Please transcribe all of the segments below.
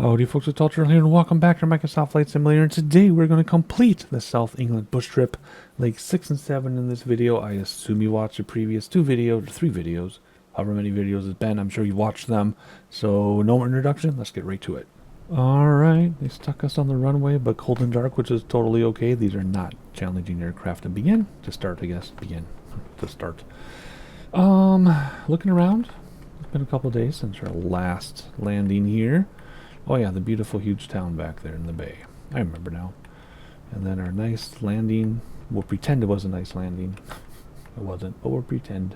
Howdy folks, it's Ultra here and welcome back to Microsoft Flight Simulator, and today we're going to complete the South England bush trip, Lakes 6 and 7 in this video. I assume you watched the previous 3 videos, however many videos it's been. I'm sure you watched them, so no more introduction, let's get right to it. Alright, they stuck us on the runway, but cold and dark, which is totally okay. These are not challenging aircraft to begin, to start I guess, to start. Looking around, it's been a couple days since our last landing here. Oh yeah, the beautiful huge town back there in the bay. I remember now. And then our nice landing. We'll pretend it was a nice landing. It wasn't, but we'll pretend.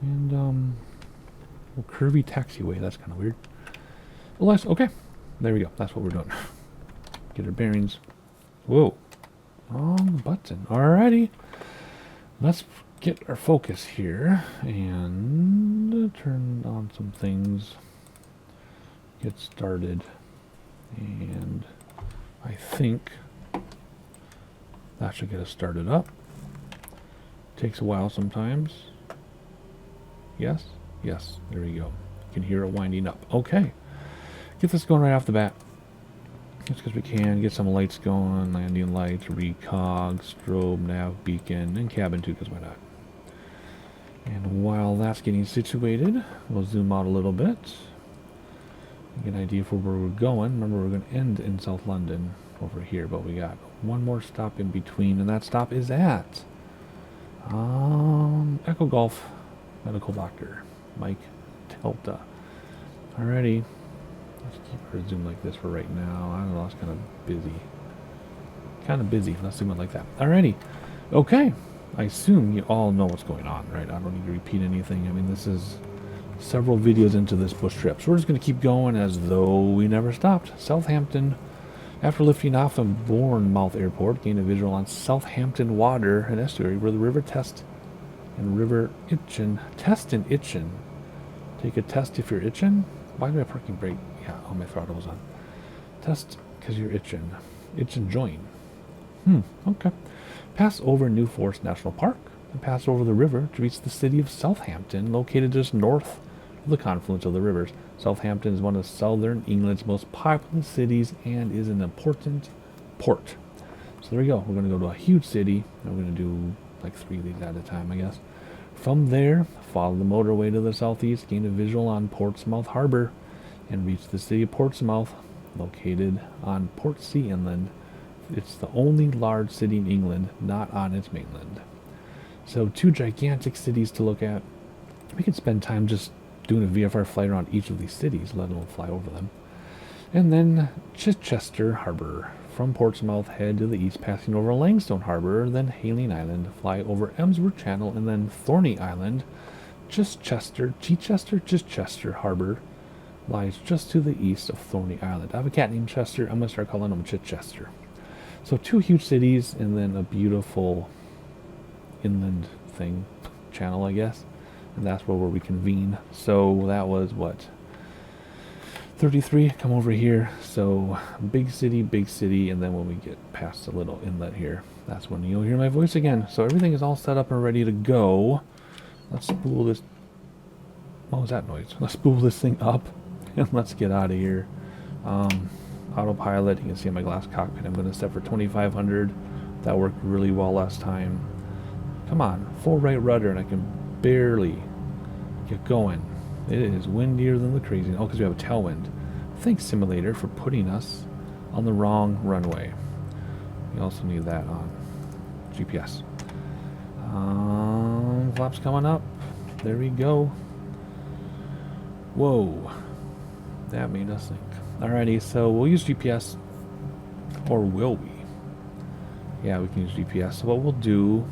And well, curvy taxiway. That's kind of weird. Well, okay. There we go. That's what we're doing. Get our bearings. Whoa. Wrong button. Alrighty. Let's get our focus here and turn on some things. Get started, and I think that should get us started up. Takes a while sometimes. Yes, there we go. You can hear it winding up. Okay, get this going right off the bat. Just because we can get some lights going, landing lights, recog, strobe, nav, beacon, and cabin too, because why not? And while that's getting situated, we'll zoom out a little bit. Get an idea for where we're going. Remember, we're going to end in South London over here, but we got one more stop in between, and that stop is at Echo Golf Medical Doctor Mike Delta. Alrighty, let's keep our zoom like this for right now. I don't know, it's kind of busy. Let's zoom it like that. Alrighty, okay. I assume you all know what's going on, right? I don't need to repeat anything. I mean, this is several videos into this bush trip, so we're just going to keep going as though we never stopped. Southampton, after lifting off of Bournemouth Airport, gained a visual on Southampton Water, an estuary where the river Test and River Itchen, Test and Itchen. Take a test if you're itching. Why do I parking brake? Yeah, oh, my throttle was on. Test because you're itching. Itch and join. Okay. Pass over New Forest National Park and pass over the river to reach the city of Southampton, located just north of the confluence of the rivers. Southampton is one of southern England's most populous cities and is an important port. So there we go. We're going to go to a huge city, and we're going to do like 3 of these at a time, I guess. From there, follow the motorway to the southeast, gain a visual on Portsmouth Harbor, and reach the city of Portsmouth, located on Portsea Inland. It's the only large city in England not on its mainland. So 2 gigantic cities to look at. We could spend time just doing a VFR flight around each of these cities, let alone fly over them. And then Chichester Harbor. From Portsmouth, head to the east, passing over Langstone Harbor, then Hayling Island, fly over Emsworth Channel, and then Thorney Island. Chichester Harbor lies just to the east of Thorney Island. I have a cat named Chester. I'm going to start calling him Chichester. So 2 huge cities, and then a beautiful inland channel, I guess, and that's where we convene. So that was what, 33. Come over here. So big city, and then when we get past a little inlet here, that's when you'll hear my voice again. So everything is all set up and ready to go. Let's spool this. What was that noise? Let's spool this thing up and let's get out of here. Autopilot, you can see in my glass cockpit, I'm going to set for 2500. That worked really well last time. Come on, full right rudder, and I can barely get going. It is windier than the crazy. Oh, because we have a tailwind. Thanks, simulator, for putting us on the wrong runway. We also need that on GPS. Flaps coming up. There we go. Whoa. That made us think. Alrighty, so we'll use GPS. Or will we? Yeah, we can use GPS. So what we'll do,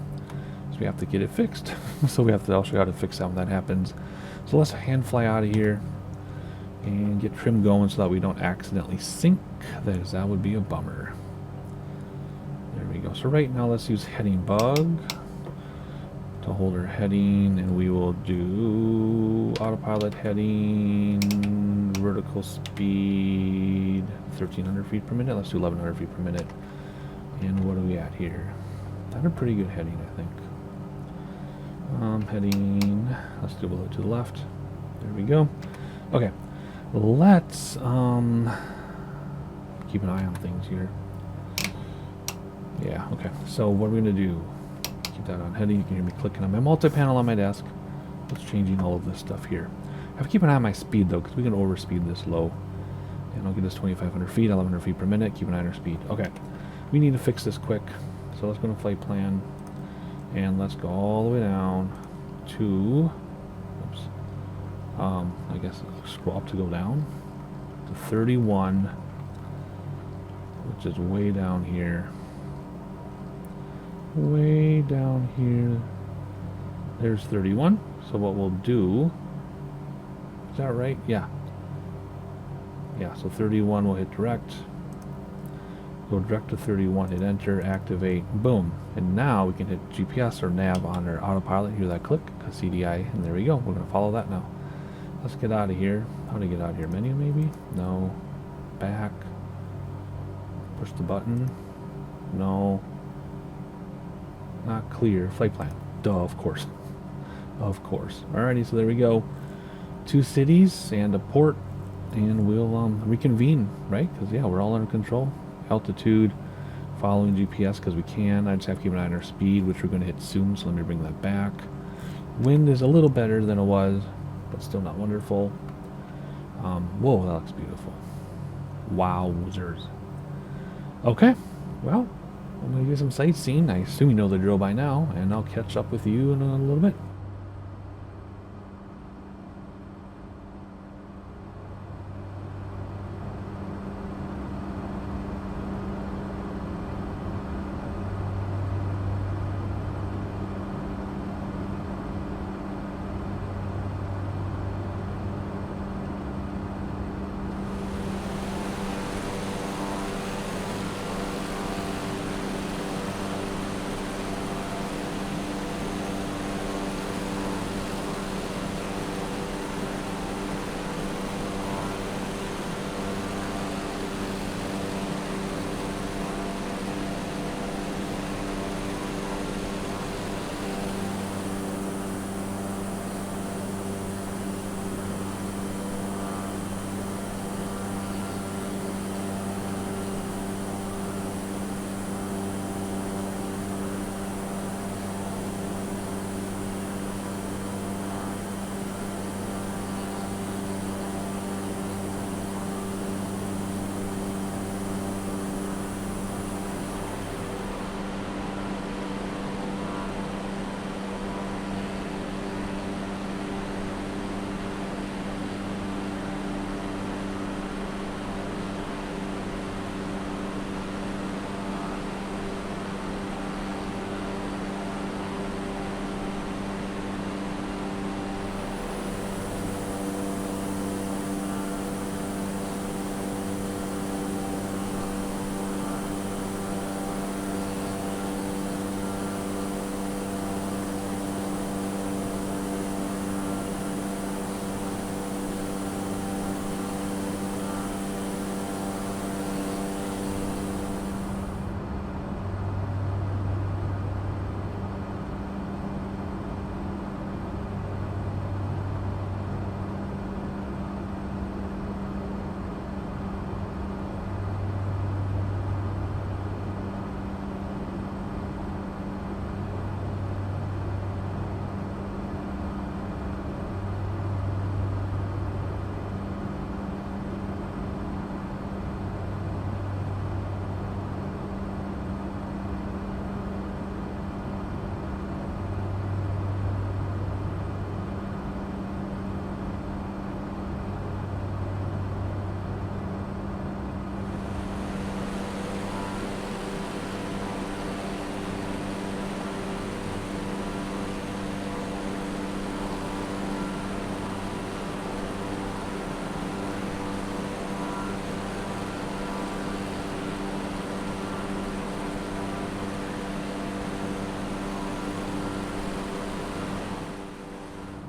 we have to get it fixed. So we have to, I'll show you how to fix that when that happens. So let's hand fly out of here and get trim going so that we don't accidentally sink. That would be a bummer. There we go. So right now let's use heading bug to hold our heading, and we will do autopilot heading, vertical speed 1300 feet per minute. Let's do 1100 feet per minute. And what are we at here? That's a pretty good heading, I think. Heading, let's do a little to the left. There we go. Okay, let's keep an eye on things here. Yeah, okay. So what we're gonna do, keep that on heading. You can hear me clicking on my multi-panel on my desk. It's changing all of this stuff here. I have to keep an eye on my speed though, because we can overspeed this low. And I'll get this 2,500 feet, 1,100 feet per minute. Keep an eye on our speed. Okay, we need to fix this quick. So let's go to flight plan, and let's go all the way down to, oops, I guess scroll up to go down to 31, which is way down here. Way down here. There's 31. So what we'll do, is that right? Yeah. Yeah, so 31 will hit direct. Go direct to 31, hit enter, activate, boom. And now we can hit GPS or nav on our autopilot. Hear that click, because CDI, and there we go. We're going to follow that now. Let's get out of here. How to get out of here? Menu maybe? No. Back. Push the button. No. Not clear. Flight plan. Duh, of course. Of course. Alrighty, so there we go. 2 cities and a port. And we'll reconvene, right? Because, yeah, we're all under control. Altitude, following GPS because we can. I just have to keep an eye on our speed, which we're going to hit soon, so let me bring that back. Wind is a little better than it was, but still not wonderful. Whoa, that looks beautiful. Wowzers. Okay, well, I'm going to do some sightseeing. I assume you know the drill by now, and I'll catch up with you in a little bit.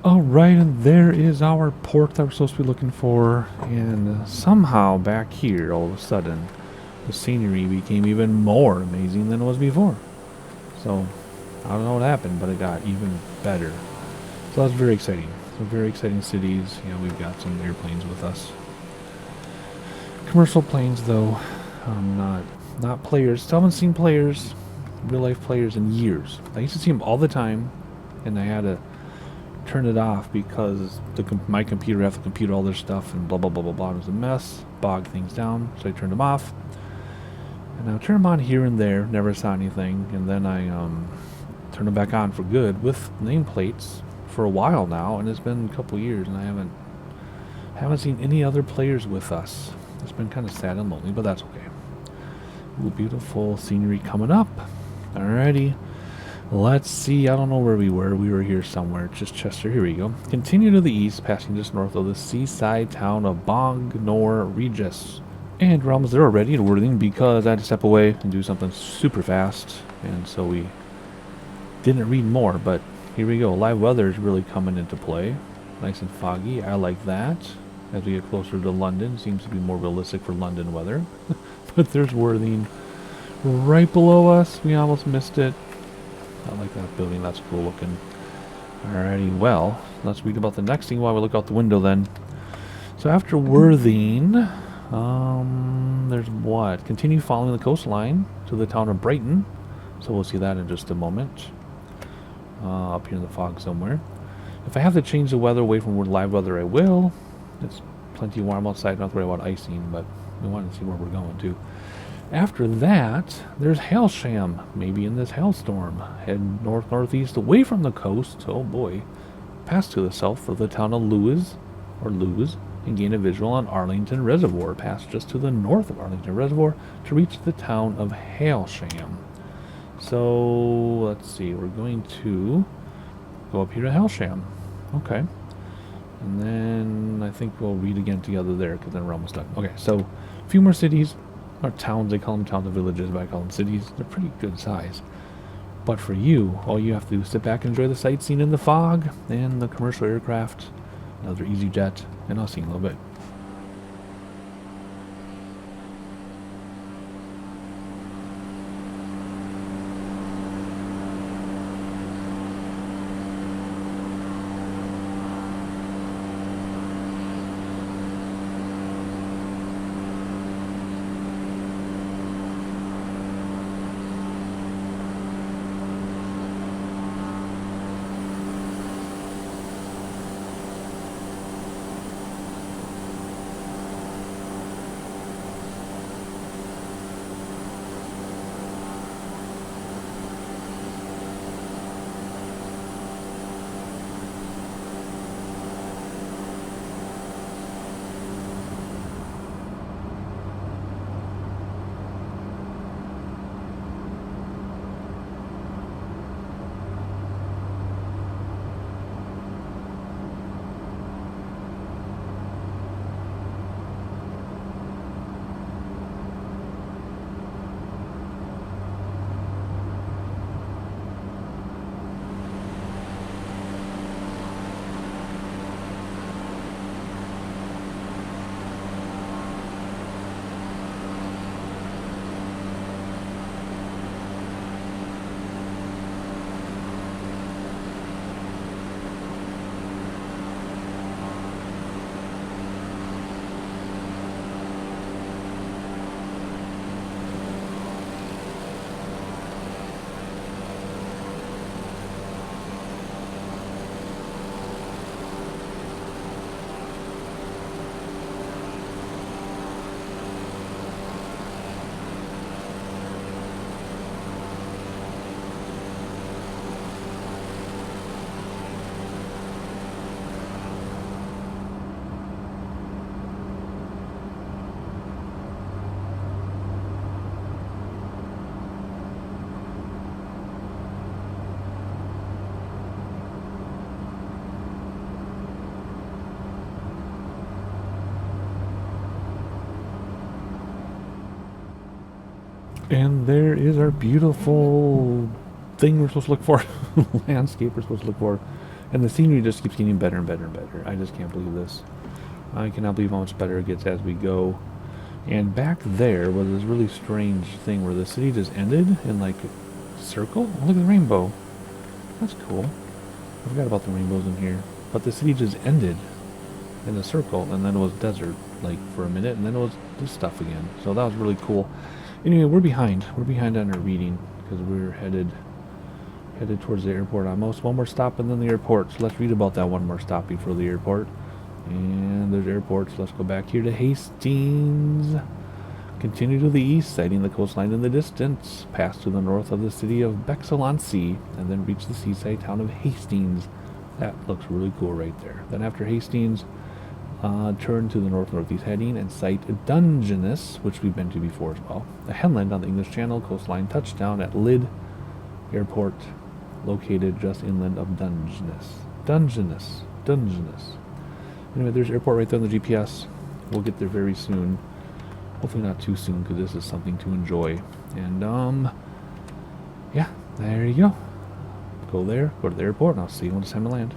Alright, and there is our port that we're supposed to be looking for, and somehow back here, all of a sudden, the scenery became even more amazing than it was before. So, I don't know what happened, but it got even better. So that's very exciting. Some very exciting cities. You know, we've got some airplanes with us. commercial planes, though. Not players. Still haven't seen players, real life players, in years. I used to see them all the time, and I had to turn it off because my computer had to compute all their stuff and blah blah blah blah blah. It was a mess, bogged things down, so I turned them off. And I'll turn them on here and there. Never saw anything, and then I turned them back on for good with nameplates for a while now, and it's been a couple years, and I haven't seen any other players with us. It's been kind of sad and lonely, but that's okay. Ooh, beautiful scenery coming up. Alrighty. Let's see. I don't know where we were. We were here somewhere. Just Chester. Here we go. Continue to the east, passing just north of the seaside town of Bognor Regis. And we're almost there already at Worthing because I had to step away and do something super fast. And so we didn't read more, but here we go. Live weather is really coming into play. Nice and foggy. I like that. As we get closer to London, seems to be more realistic for London weather. But there's Worthing right below us. We almost missed it. I like that building. That's cool looking. Alrighty, well, let's read about the next thing while we look out the window then. So after Worthing, there's what? Continue following the coastline to the town of Brighton. So we'll see that in just a moment. Up here in the fog somewhere. If I have to change the weather away from live weather, I will. It's plenty warm outside, not to worry about icing, but we want to see where we're going to. After that, there's Hailsham, maybe in this hailstorm. Head north-northeast away from the coast, oh boy. Pass to the south for the town of Lewes, and gain a visual on Arlington Reservoir. Pass just to the north of Arlington Reservoir to reach the town of Hailsham. So, let's see, we're going to go up here to Hailsham. Okay. And then I think we'll read again together there because then we're almost done. Okay, so a few more cities. Or towns, they call them towns and villages, but I call them cities. They're pretty good size. But for you, all you have to do is sit back and enjoy the sightseeing in the fog and the commercial aircraft, another EasyJet, and I'll see you in a little bit. And there is our beautiful thing we're supposed to look for. Landscape we're supposed to look for. And the scenery just keeps getting better and better and better. I just can't believe this. I cannot believe how much better it gets as we go. And back there was this really strange thing where the city just ended in like a circle. Oh, look at the rainbow. That's cool. I forgot about the rainbows in here. But the city just ended in a circle and then it was desert. like for a minute, and then it was this stuff again. So that was really cool. Anyway, we're behind. We're behind on our reading because we're headed towards the airport almost. One more stop and then the airport. So let's read about that one more stop before the airport. And there's airports. Let's go back here to Hastings. Continue to the east, sighting the coastline in the distance. Pass to the north of the city of Bexel-on-Sea, and then reach the seaside town of Hastings. That looks really cool right there. Then after Hastings, turn to the north-northeast heading and sight Dungeness, which we've been to before as well. A headland on the English Channel, coastline touchdown at Lydd Airport, located just inland of Dungeness. Anyway, there's airport right there on the GPS. We'll get there very soon. Hopefully not too soon, because this is something to enjoy. And, yeah, there you go. Go there, go to the airport, and I'll see you when it's time to land.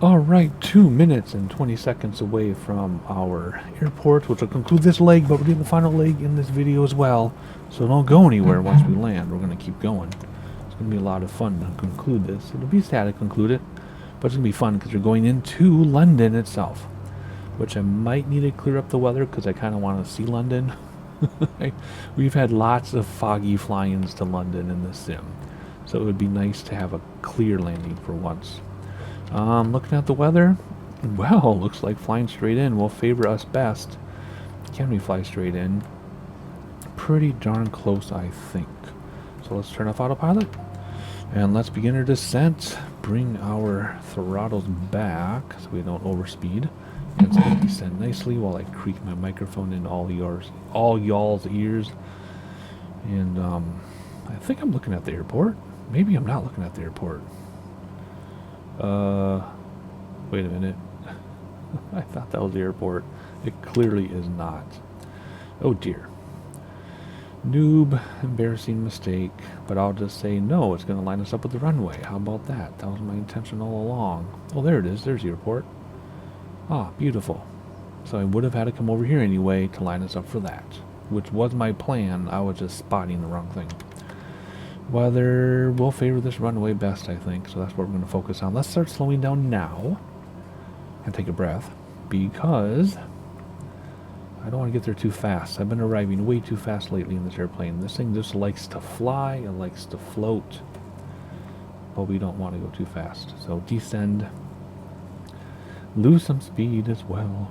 Alright, 2 minutes and 20 seconds away from our airport, which will conclude this leg, but we're doing the final leg in this video as well. So don't go anywhere once we land. We're going to keep going. It's going to be a lot of fun to conclude this. It'll be sad to conclude it, but it's going to be fun because we're going into London itself, which I might need to clear up the weather because I kind of want to see London. We've had lots of foggy fly-ins to London in this sim, so it would be nice to have a clear landing for once. Looking at the weather, well, looks like flying straight in will favor us best. Can we fly straight in? Pretty darn close, I think. So let's turn off autopilot and let's begin our descent. Bring our throttles back so we don't overspeed. And so descend nicely while I creak my microphone into all y'all's ears. And I think I'm looking at the airport. Maybe I'm not looking at the airport. Wait a minute. I thought that was the airport. It clearly is not. Oh dear. Noob, embarrassing mistake. But I'll just say no, it's going to line us up with the runway. How about that? That was my intention all along. Oh, there it is. There's the airport. Ah, beautiful. So I would have had to come over here anyway to line us up for that, which was my plan. I was just spotting the wrong thing. Weather will favor this runway best, I think, so that's what we're going to focus on. Let's start slowing down now and take a breath, because I don't want to get there too fast. I've been arriving way too fast lately in this airplane. This thing just likes to fly, it likes to float, but we don't want to go too fast. So descend, lose some speed as well.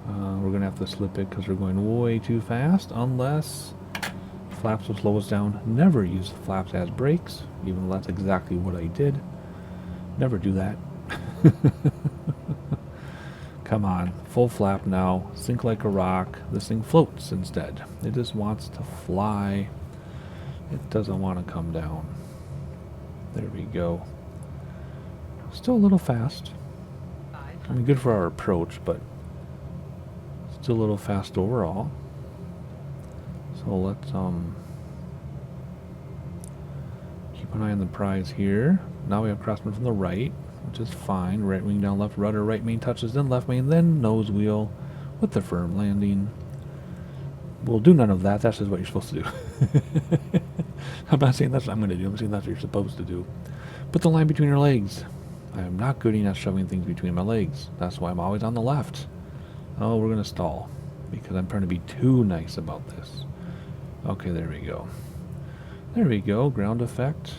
We're going to have to slip it because we're going way too fast, unless flaps will slow us down. Never use the flaps as brakes, even though that's exactly what I did. Never do that. Come on, full flap now. Sink like a rock. This thing floats instead. It just wants to fly. It doesn't want to come down. There we go. Still a little fast. I mean, good for our approach, but still a little fast overall. So let's keep an eye on the prize here. Now we have crosswind from the right, which is fine. Right wing down, left rudder, right main touches, then left main, then nose wheel with the firm landing. We'll do none of that. That's just what you're supposed to do. I'm not saying that's what I'm going to do. I'm saying that's what you're supposed to do. Put the line between your legs. I am not good enough shoving things between my legs. That's why I'm always on the left. Oh, we're going to stall because I'm trying to be too nice about this. Okay, there we go. There we go. Ground effect.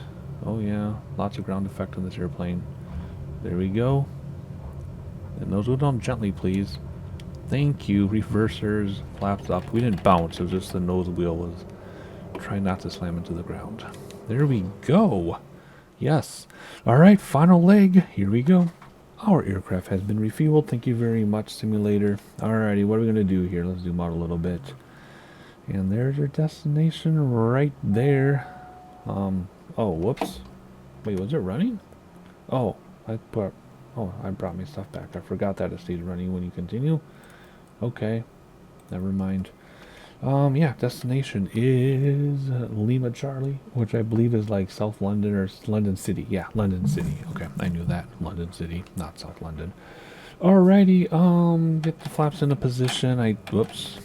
Oh, yeah. Lots of ground effect on this airplane. There we go. And those go down gently, please. Thank you. Reversers, flaps up. We didn't bounce. It was just the nose wheel was trying not to slam into the ground. There we go. Yes. All right, final leg. Here we go. Our aircraft has been refueled. Thank you very much, simulator. Alrighty, what are we going to do here? Let's zoom out a little bit. And there's your destination right there. Oh, whoops. Wait, was it running? Oh, I brought my stuff back. I forgot that it stayed running when you continue. Okay, never mind. Yeah, destination is Lima Charlie, which I believe is like South London or London City. Yeah, London City. Okay, I knew that. London City, not South London. Alrighty, get the flaps into position. Whoops.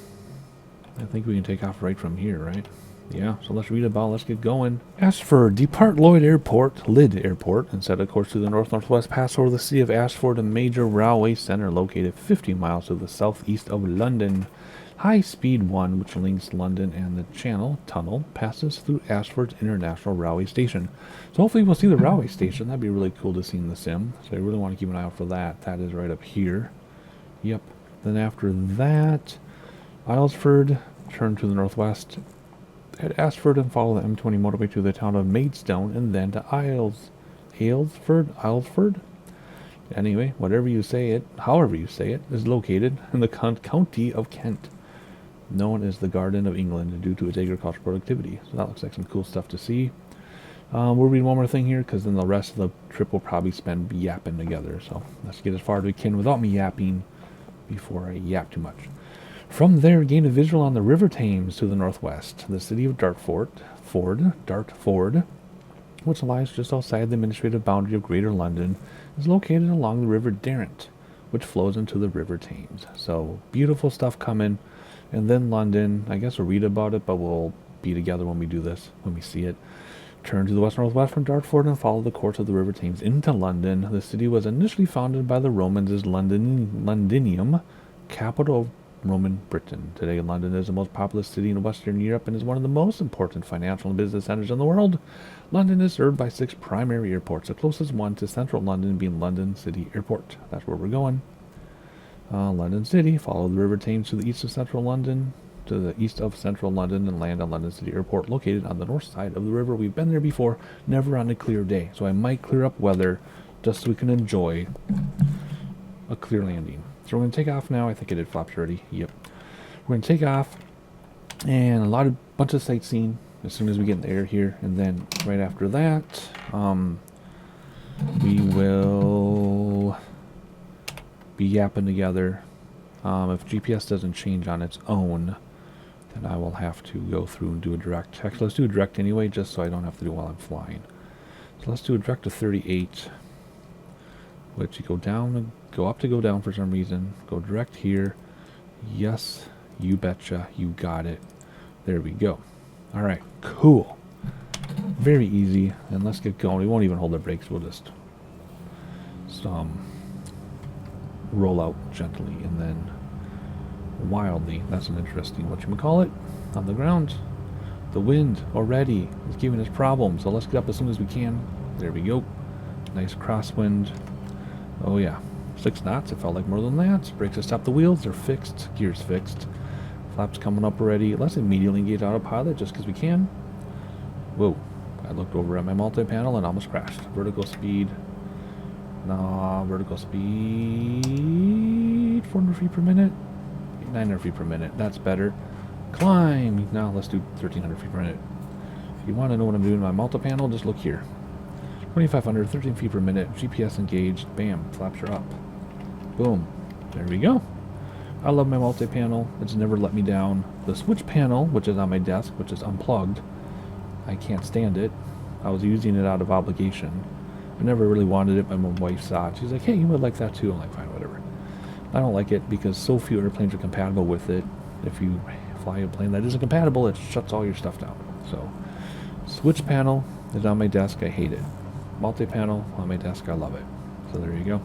I think we can take off right from here, right? Yeah, so let's read about, let's get going. Ashford, depart Lydd Airport, and set a course to the north-northwest, pass over the city of Ashford, a major railway center located 50 miles to the southeast of London. High-speed 1, which links London and the Channel Tunnel, passes through Ashford's International Railway Station. So hopefully we'll see the railway station. That'd be really cool to see in the sim. So I really want to keep an eye out for that. That is right up here. Yep. Then after that, Aylesford, turn to the northwest at Ashford and follow the M20 motorway to the town of Maidstone and then to Aylesford. Anyway, whatever you say it, however you say it, is located in the county of Kent, known as the Garden of England due to its agricultural productivity. So that looks like some cool stuff to see. We'll read one more thing here because then the rest of the trip will probably spend yapping together. So let's get as far as we can without me yapping before I yap too much. From there, gain a visual on the River Thames to the northwest. The city of Dartford, which lies just outside the administrative boundary of Greater London, is located along the River Derwent, which flows into the River Thames. So, beautiful stuff coming. And then London, I guess we'll read about it, but we'll be together when we do this, when we see it. Turn to the west-northwest from Dartford and follow the course of the River Thames into London. The city was initially founded by the Romans as Londinium, capital of Roman Britain. Today, London is the most populous city in Western Europe and is one of the most important financial and business centers in the world. London is served by 6 primary airports, the closest one to central London being London City Airport. That's where we're going. London City, follow the River Thames to the east of central London, and land on London City Airport, located on the north side of the river. We've been there before, never on a clear day, so I might clear up weather just so we can enjoy a clear landing. So we're going to take off now. I think I did flaps already. Yep. We're going to take off and bunch of sightseeing as soon as we get in the air here. And then right after that, we will be yapping together. If GPS doesn't change on its own, then I will have to go through and do a direct. Actually, let's do a direct anyway, just so I don't have to do it while I'm flying. So let's do a direct to 38, which you go down and go up to go down for some reason. Go direct here. Yes, you betcha. You got it. There we go. All right, cool. Very easy. And let's get going. We won't even hold the brakes. We'll just roll out gently and then wildly. That's an interesting whatchamacallit on the ground. The wind already is giving us problems. So let's get up as soon as we can. There we go. Nice crosswind. Oh yeah. 6 knots, it felt like more than that. Brakes to stop the wheels, they're fixed. Gears fixed. Flaps coming up already. Let's immediately engage autopilot just because we can. Whoa. I looked over at my multi-panel and almost crashed. Vertical speed. No, vertical speed. 400 feet per minute. 900 feet per minute. That's better. Climb. Now let's do 1300 feet per minute. If you want to know what I'm doing in my multi-panel, just look here. 2500, 13 feet per minute. GPS engaged. Bam. Flaps are up. Boom. There we go. I love my multi-panel. It's never let me down. The switch panel, which is on my desk, which is unplugged, I can't stand it. I was using it out of obligation. I never really wanted it, but my wife saw it. She's like, hey, you would like that too. I'm like, fine, whatever. I don't like it because so few airplanes are compatible with it. If you fly a plane that isn't compatible, it shuts all your stuff down. So, switch panel is on my desk. I hate it. Multi-panel on my desk. I love it. So there you go.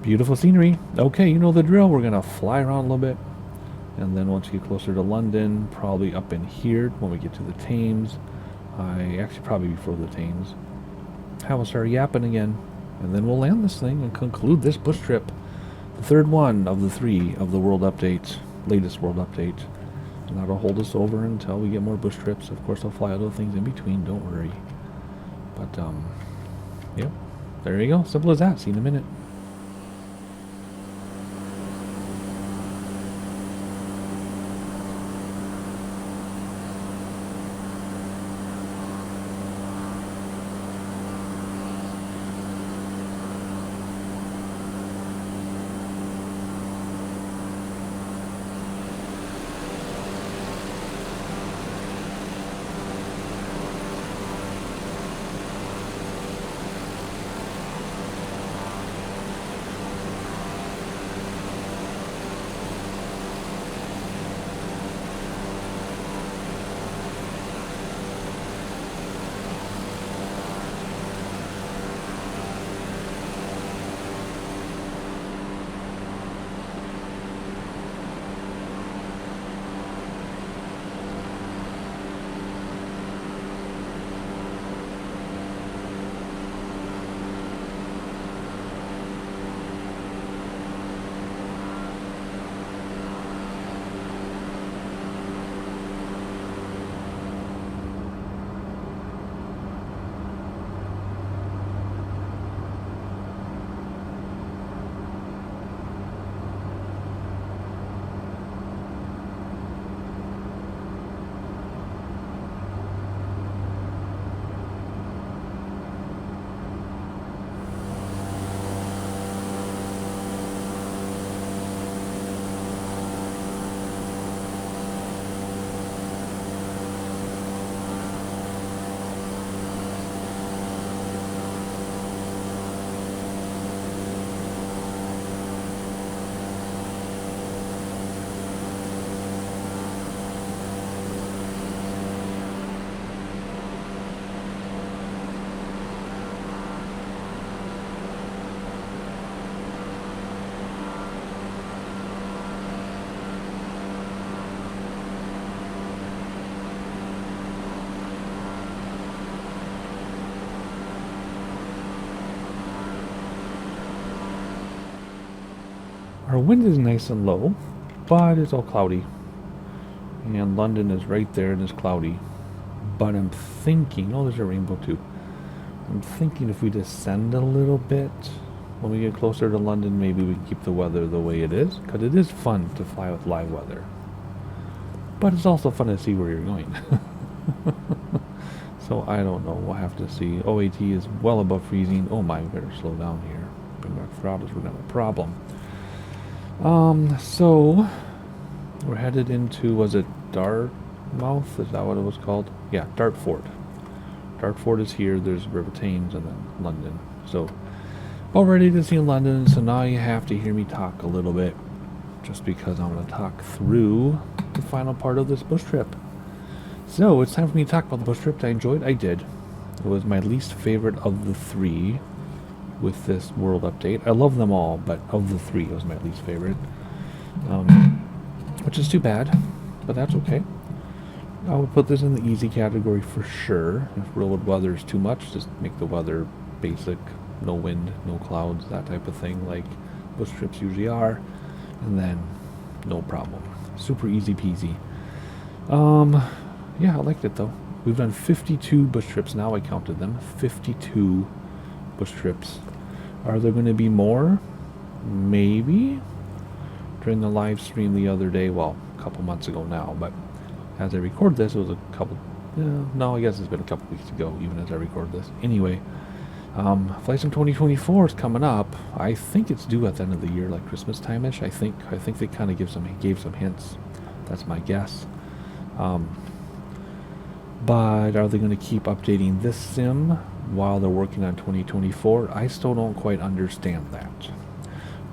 Beautiful scenery. Okay, you know the drill. We're going to fly around a little bit. And then once we get closer to London, probably up in here when we get to the Thames. Actually probably before the Thames. I will start yapping again. And then we'll land this thing and conclude this bush trip. The third one of the 3 of the world update. Latest world update. And that'll hold us over until we get more bush trips. Of course, I'll fly other things in between. Don't worry. But, yep. There you go. Simple as that. See you in a minute. Our wind is nice and low, but it's all cloudy. And London is right there and it's cloudy. But I'm thinking, oh, there's a rainbow too. I'm thinking if we descend a little bit, when we get closer to London, maybe we can keep the weather the way it is. Because it is fun to fly with live weather. But it's also fun to see where you're going. So I don't know, we'll have to see. OAT is well above freezing. Oh my, we better slow down here. Bring back throttles, we're going to have a problem. So we're headed into, was it Dartmouth? Is that what it was called? Yeah, Dartford. Dartford is here. There's River Thames and then London. So already to see London. So now you have to hear me talk a little bit, just because I'm going to talk through the final part of this bush trip. So it's time for me to talk about the bush trip that I enjoyed. I did. It was my least favorite of the 3. With this world update. I love them all, but of the 3, it was my least favorite. Which is too bad, but that's okay. I would put this in the easy category for sure. If real weather is too much, just make the weather basic. No wind, no clouds, that type of thing, like bush trips usually are. And then, no problem. Super easy peasy. Yeah, I liked it though. We've done 52 bush trips now, I counted them. 52 bush trips. Are there going to be more? Maybe. During the live stream the other day, well, a couple months ago now, but as I record this, it was a couple, no, I guess it's been a couple weeks ago, even as I record this. Anyway, Flight Sim 2024 is coming up. I think it's due at the end of the year, like Christmas time-ish. I think they kind of gave some hints. That's my guess. But are they going to keep updating this sim while they're working on 2024? I still don't quite understand that.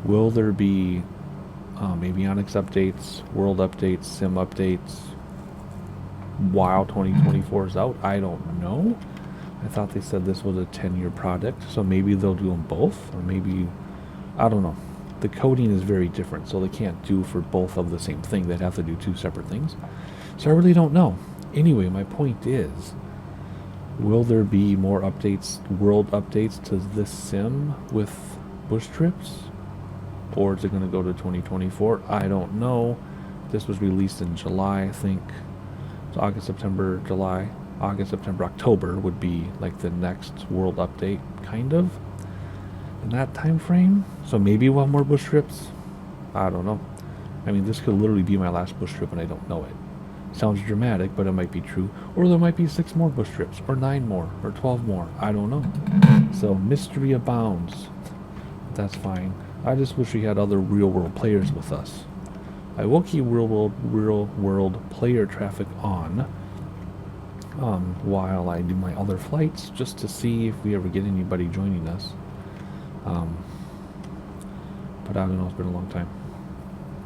Will there be avionics updates, world updates, sim updates, while 2024 is out. I don't know. I thought they said this was a 10-year project, so maybe they'll do them both, or maybe, I don't know. The coding is very different, so they can't do for both of the same thing. They'd have to do two separate things. So I really don't know. Anyway, my point is, will there be more updates, world updates to this sim with bush trips? Or is it going to go to 2024? I don't know. This was released in July, I think. So August, September, July. August, September, October would be like the next world update, kind of, in that time frame. So maybe we'll have more bush trips. I don't know. I mean, this could literally be my last bush trip and I don't know it. Sounds dramatic, but it might be true. Or there might be 6 more bush trips, or 9 more, or 12 more. I don't know. So mystery abounds. That's fine. I just wish we had other real-world players with us. I will keep real-world player traffic on while I do my other flights, just to see if we ever get anybody joining us. But I don't know, it's been a long time.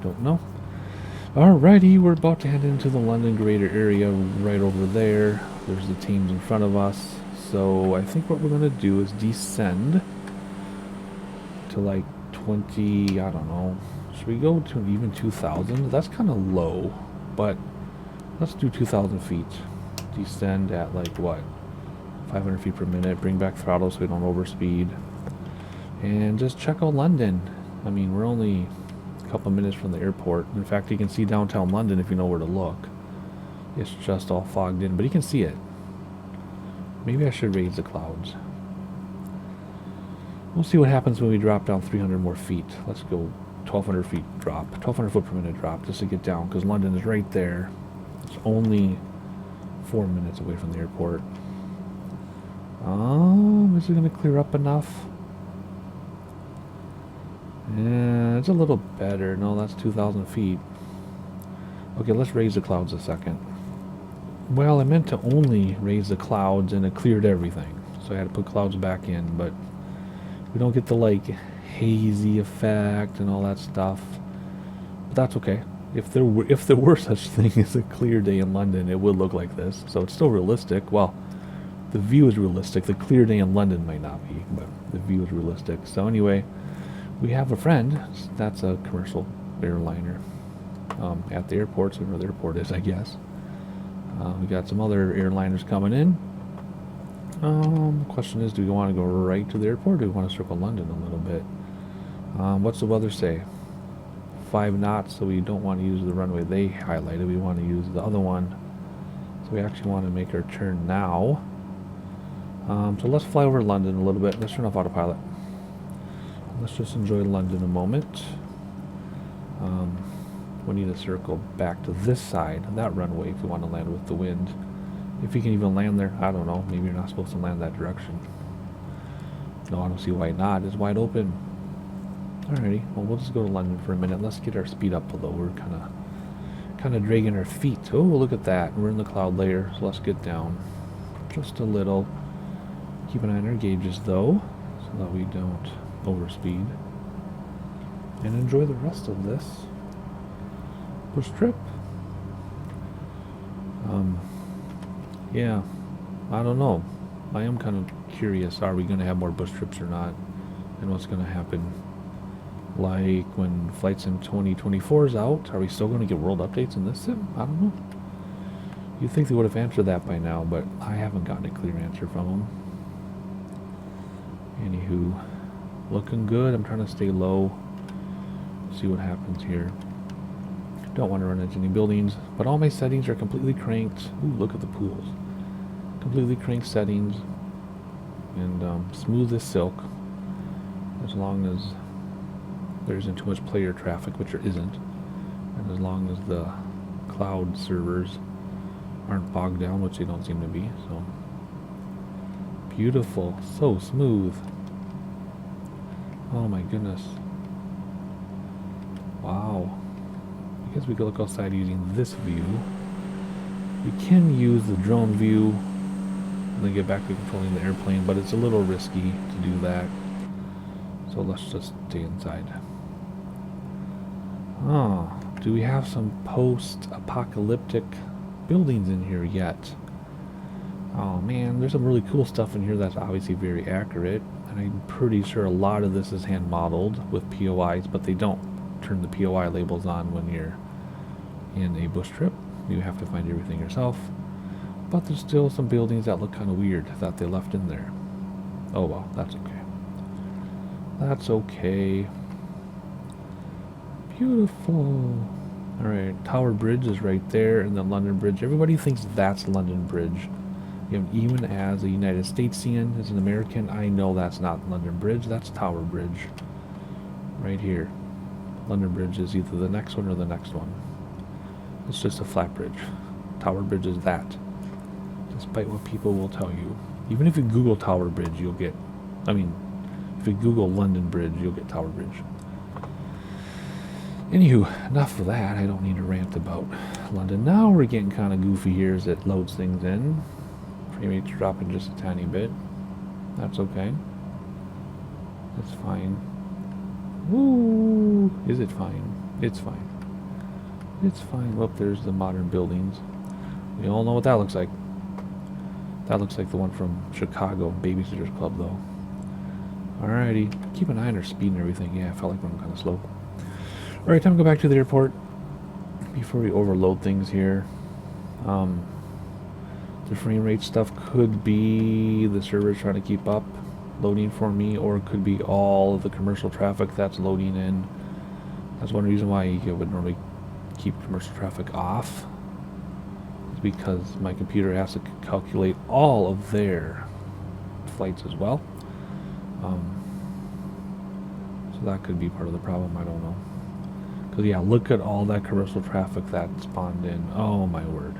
Don't know. Alrighty, we're about to head into the London greater area right over there. There's the teams in front of us. So I think what we're going to do is descend to like 20, I don't know. Should we go to even 2,000? That's kind of low, but let's do 2,000 feet. Descend at like what? 500 feet per minute. Bring back throttle so we don't overspeed. And just check out London. I mean, we're only a couple minutes from the airport. In fact, you can see downtown London if you know where to look. It's just all fogged in, but you can see it. Maybe I should raise the clouds. We'll see what happens when we drop down 300 more feet. Let's go 1,200 feet drop. 1,200 foot per minute drop just to get down, because London is right there. It's only 4 minutes away from the airport. Is it going to clear up enough? Yeah, it's a little better. No, that's 2,000 feet. Okay, let's raise the clouds a second. Well, I meant to only raise the clouds and it cleared everything. So I had to put clouds back in, but we don't get the like hazy effect and all that stuff. But that's okay. If there were such thing as a clear day in London, it would look like this. So it's still realistic. Well, the view is realistic. The clear day in London might not be, but the view is realistic. So anyway, we have a friend. That's a commercial airliner at the airport. So where the airport is, I guess. We got some other airliners coming in. The question is, do we want to go right to the airport, or do we want to circle London a little bit? What's the weather say? 5 knots, so we don't want to use the runway they highlighted. We want to use the other one. So we actually want to make our turn now. So let's fly over London a little bit. Let's turn off autopilot. Let's just enjoy London a moment. We need to circle back to this side, that runway, if we want to land with the wind. If you can even land there, I don't know. Maybe you're not supposed to land that direction. No, I don't see why not. It's wide open. Alrighty, well, we'll just go to London for a minute. Let's get our speed up, although we're kind of dragging our feet. Oh, look at that. We're in the cloud layer, so let's get down just a little. Keep an eye on our gauges, though, so that we don't overspeed. And enjoy the rest of this bush trip. Yeah, I don't know. I am kind of curious. Are we going to have more bush trips or not? And what's going to happen? Like when Flight Sim 2024 is out, are we still going to get world updates in this sim? I don't know. You'd think they would have answered that by now, but I haven't gotten a clear answer from them. Anywho, looking good. I'm trying to stay low. See what happens here. Don't want to run into any buildings, but all my settings are completely cranked. Ooh, look at the pools. Completely cranked settings, and smooth as silk, as long as there isn't too much player traffic, which there isn't, and as long as the cloud servers aren't bogged down, which they don't seem to be. So beautiful, so smooth. Oh my goodness. Wow. I guess we could look outside using this view. We can use the drone view and then get back to controlling the airplane, but it's a little risky to do that. So let's just stay inside. Oh, do we have some post-apocalyptic buildings in here yet? Oh man, there's some really cool stuff in here that's obviously very accurate, and I'm pretty sure a lot of this is hand modeled with POIs, but they don't turn the POI labels on when you're in a bush trip. You have to find everything yourself. But there's still some buildings that look kind of weird that they left in there. Oh well, that's okay. That's okay. Beautiful. Alright, Tower Bridge is right there, and then London Bridge. Everybody thinks that's London Bridge. Even as a United Statesian, as an American, I know that's not London Bridge, that's Tower Bridge. Right here. London Bridge is either the next one or the next one. It's just a flat bridge. Tower Bridge is that. Despite what people will tell you. Even if you Google Tower Bridge, you'll get... if you Google London Bridge, you'll get Tower Bridge. Anywho, enough of that. I don't need to rant about London. Now we're getting kind of goofy here as it loads things in. Frame rate's dropping just a tiny bit. That's okay. That's fine. Woo! Is it fine? It's fine. It's fine. Well, there's the modern buildings. We all know what that looks like. That looks like the one from Chicago, Babysitters Club, though. Alrighty. Keep an eye on our speed and everything. Yeah, I felt like we were kind of slow. Alright, time to go back to the airport before we overload things here. The frame rate stuff could be the servers trying to keep up loading for me, or it could be all of the commercial traffic that's loading in. That's one reason why you would normally keep commercial traffic off, is because my computer has to calculate all of their flights as well. So that could be part of the problem, I don't know. Because yeah, look at all that commercial traffic that spawned in. Oh my word.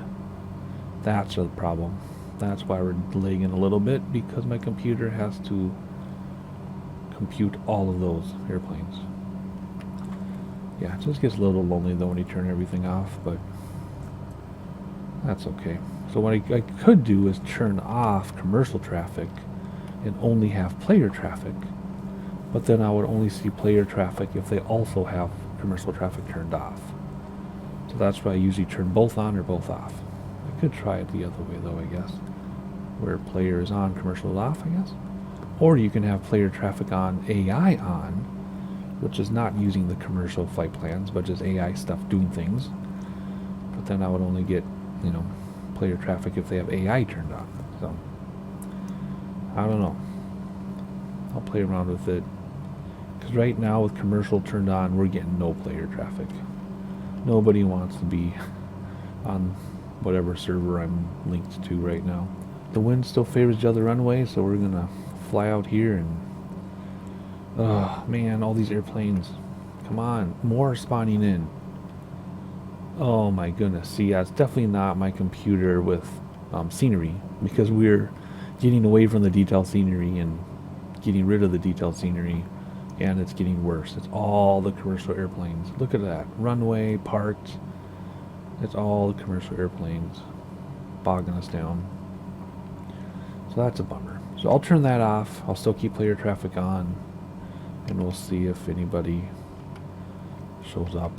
That's a problem. That's why we're lagging a little bit, because my computer has to compute all of those airplanes. Yeah, it just gets a little lonely though when you turn everything off, but that's okay. So what I could do is turn off commercial traffic and only have player traffic, but then I would only see player traffic if they also have commercial traffic turned off. So that's why I usually turn both on or both off. I could try it the other way though, I guess, where player is on, commercial is off, I guess. Or you can have player traffic on, AI on, which is not using the commercial flight plans, but just AI stuff doing things. But then I would only get, player traffic if they have AI turned on. So, I don't know. I'll play around with it. Because right now with commercial turned on, we're getting no player traffic. Nobody wants to be on whatever server I'm linked to right now. The wind still favors the other runway, so we're gonna fly out here and... oh man, all these airplanes. Come on, more spawning in. Oh my goodness. See, yeah, it's definitely not my computer with scenery, because we're getting away from the detailed scenery and getting rid of the detailed scenery, and it's getting worse. It's all the commercial airplanes. Look at that. Runway, parked. It's all the commercial airplanes bogging us down. So that's a bummer. So I'll turn that off. I'll still keep player traffic on, and we'll see if anybody shows up.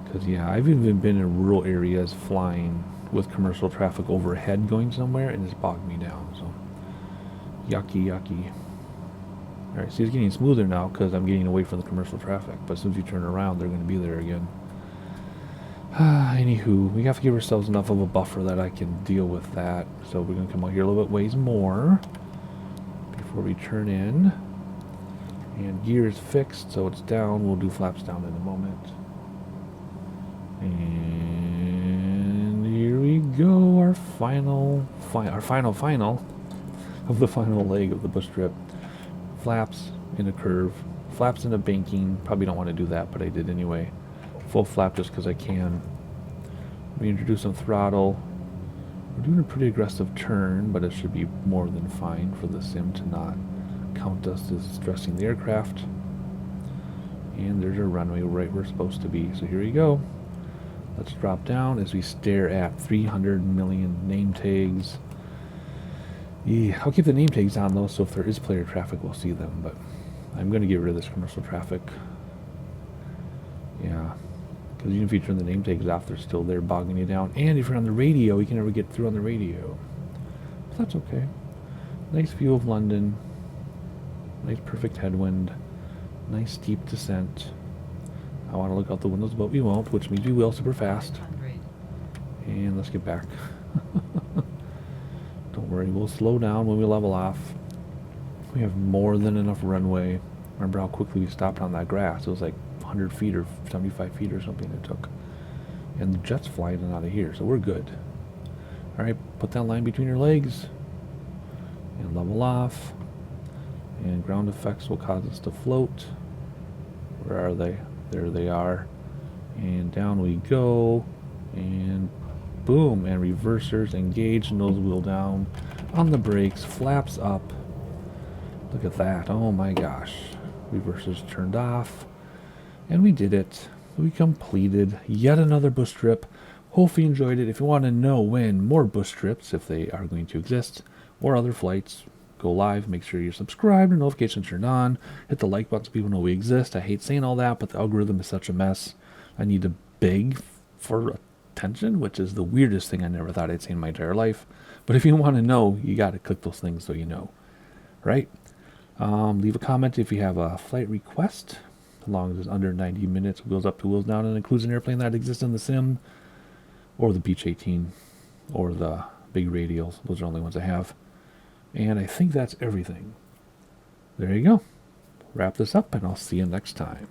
Because yeah, I've even been in rural areas flying with commercial traffic overhead going somewhere, and it's bogged me down. So yucky, yucky. Alright, see, it's getting smoother now because I'm getting away from the commercial traffic. But as soon as you turn around, they're going to be there again. Anywho, we have to give ourselves enough of a buffer that I can deal with that. So we're going to come out here a little bit ways more before we turn in. And gear is fixed, so it's down. We'll do flaps down in a moment. And here we go, our final of the final leg of the bush trip. Flaps in a curve, flaps in a banking. Probably don't want to do that, but I did anyway. Full flap just because I can. We introduce some throttle. We're doing a pretty aggressive turn, but it should be more than fine for the sim to not count us as stressing the aircraft. And there's our runway right where we're supposed to be. So here we go. Let's drop down as we stare at 300 million name tags. Yeah, I'll keep the name tags on though, so if there is player traffic, we'll see them. But I'm going to get rid of this commercial traffic. Yeah. Because even if you turn the name tags off, they're still there bogging you down. And if you're on the radio, you can never get through on the radio. But that's okay. Nice view of London. Nice perfect headwind. Nice steep descent. I want to look out the windows, but we won't, which means we will super fast. And let's get back. Don't worry, we'll slow down when we level off. We have more than enough runway. Remember how quickly we stopped on that grass? It was like 100 feet or 75 feet or something it took. And the jet's flying in out of here, so we're good. Alright, put that line between your legs. And level off. And ground effects will cause us to float. Where are they? There they are. And down we go. And boom. And reversers engaged. Nose wheel down. On the brakes. Flaps up. Look at that. Oh my gosh. Reversers turned off. And we did it. We completed yet another bush trip. Hope you enjoyed it. If you want to know when more bush trips, if they are going to exist, or other flights go live, make sure you're subscribed and notifications turned on. Hit the like button so people know we exist. I hate saying all that, but the algorithm is such a mess. I need to beg for attention, which is the weirdest thing I never thought I'd say in my entire life. But if you want to know, you got to click those things so you know. Right? Leave a comment if you have a flight request. As long as it's under 90 minutes, wheels up to wheels down, and includes an airplane that exists in the sim, or the Beach 18, or the big radials. Those are the only ones I have. And I think that's everything. There you go. Wrap this up, and I'll see you next time.